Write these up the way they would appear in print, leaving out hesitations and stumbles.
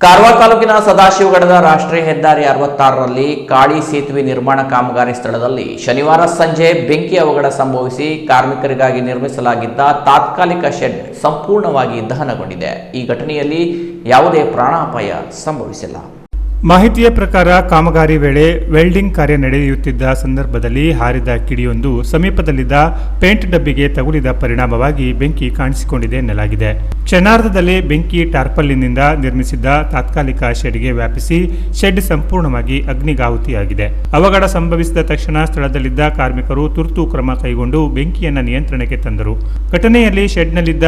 ಕಾರವಾರ ತಾಲೂಕಿನ ಸದಾಶಿವಗಢದ ರಾಷ್ಟ್ರೀಯ ಹೆದ್ದಾರಿ 66ರಲ್ಲಿ ಕಾಳಿ ಸೇತುವೆ ನಿರ್ಮಾಣ ಕಾಮಗಾರಿ ಸ್ಥಳದಲ್ಲಿ ಶನಿವಾರ ಸಂಜೆ ಬೆಂಕಿ ಅವಘಡ ಸಂಭವಿಸಿ ಕಾರ್ಮಿಕರಿಗಾಗಿ ನಿರ್ಮಿಸಲಾಗಿದ್ದ ತಾತ್ಕಾಲಿಕ ಶೆಡ್ ಸಂಪೂರ್ಣವಾಗಿ ದಹನಗೊಂಡಿದೆ. ಈ ಘಟನೆಯಲ್ಲಿ ಯಾವುದೇ ಪ್ರಾಣಾಪಾಯ ಸಂಭವಿಸಿಲ್ಲ. ಮಾಹಿತಿಯ ಪ್ರಕಾರ ಕಾಮಗಾರಿ ವೇಳೆ ವೆಲ್ಡಿಂಗ್ ಕಾರ್ಯ ನಡೆಯುತ್ತಿದ್ದ ಸಂದರ್ಭದಲ್ಲಿ ಹಾರಿದ ಕಿಡಿಯೊಂದು ಸಮೀಪದಲ್ಲಿದ್ದ ಪೇಂಟ್ ಡಬ್ಬಿಗೆ ತಗುಲಿದ ಪರಿಣಾಮವಾಗಿ ಬೆಂಕಿ ಕಾಣಿಸಿಕೊಂಡಿದೆ ಎನ್ನಲಾಗಿದೆ. ಕ್ಷಣಾರ್ಧದಲ್ಲಿ ಬೆಂಕಿ ಟಾರ್ಪಲಿನಿಂದ ನಿರ್ಮಿಸಿದ್ದ ತಾತ್ಕಾಲಿಕ ಶೆಡ್ಗೆ ವ್ಯಾಪಿಸಿ ಶೆಡ್ ಸಂಪೂರ್ಣವಾಗಿ ಅಗ್ನಿಗಾಹುತಿಯಾಗಿದೆ. ಅವಘಡ ಸಂಭವಿಸಿದ ತಕ್ಷಣ ಸ್ಥಳದಲ್ಲಿದ್ದ ಕಾರ್ಮಿಕರು ತುರ್ತು ಕ್ರಮ ಕೈಗೊಂಡು ಬೆಂಕಿಯನ್ನು ನಿಯಂತ್ರಣಕ್ಕೆ ತಂದರು. ಘಟನೆಯಲ್ಲಿ ಶೆಡ್ನಲ್ಲಿದ್ದ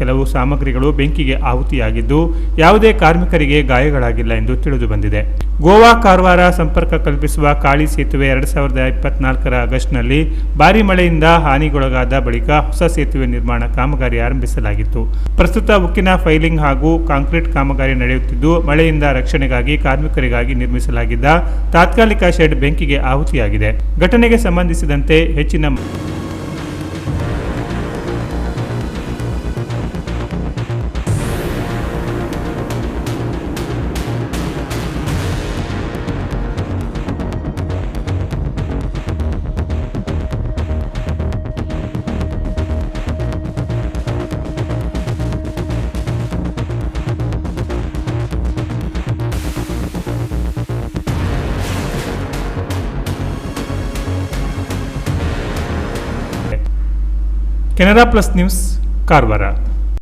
ಕೆಲವು ಸಾಮಗ್ರಿಗಳು ಬೆಂಕಿಗೆ ಆಹುತಿಯಾಗಿದ್ದು ಯಾವುದೇ ಕಾರ್ಮಿಕರಿಗೆ ಗಾಯಗಳಾಗಿಲ್ಲ ಎಂದು ತಿಳಿದು ಬಂದಿದೆ. ಗೋವಾ ಕಾರವಾರ ಸಂಪರ್ಕ ಕಲ್ಪಿಸುವ ಕಾಳಿ ಸೇತುವೆ 2024ರ ಆಗಸ್ಟ್ನಲ್ಲಿ ಭಾರಿ ಮಳೆಯಿಂದ ಹಾನಿಗೊಳಗಾದ ಬಳಿಕ ಹೊಸ ಸೇತುವೆ ನಿರ್ಮಾಣ ಕಾಮಗಾರಿ ಆರಂಭಿಸಲಾಗಿತ್ತು. ಪ್ರಸ್ತುತ ಉಕ್ಕಿನ ಫೈಲಿಂಗ್ ಹಾಗೂ ಕಾಂಕ್ರೀಟ್ ಕಾಮಗಾರಿ ನಡೆಯುತ್ತಿದ್ದು, ಮಳೆಯಿಂದ ರಕ್ಷಣೆಗಾಗಿ ಕಾರ್ಮಿಕರಿಗಾಗಿ ನಿರ್ಮಿಸಲಾಗಿದ್ದ ತಾತ್ಕಾಲಿಕ ಶೆಡ್ ಬೆಂಕಿಗೆ ಆಹುತಿಯಾಗಿದೆ. ಘಟನೆಗೆ ಸಂಬಂಧಿಸಿದಂತೆ ಹೆಚ್ಚಿನ ಕೆನರಾ ಪ್ಲಸ್ ನ್ಯೂಸ್ ಕಾರವಾರ.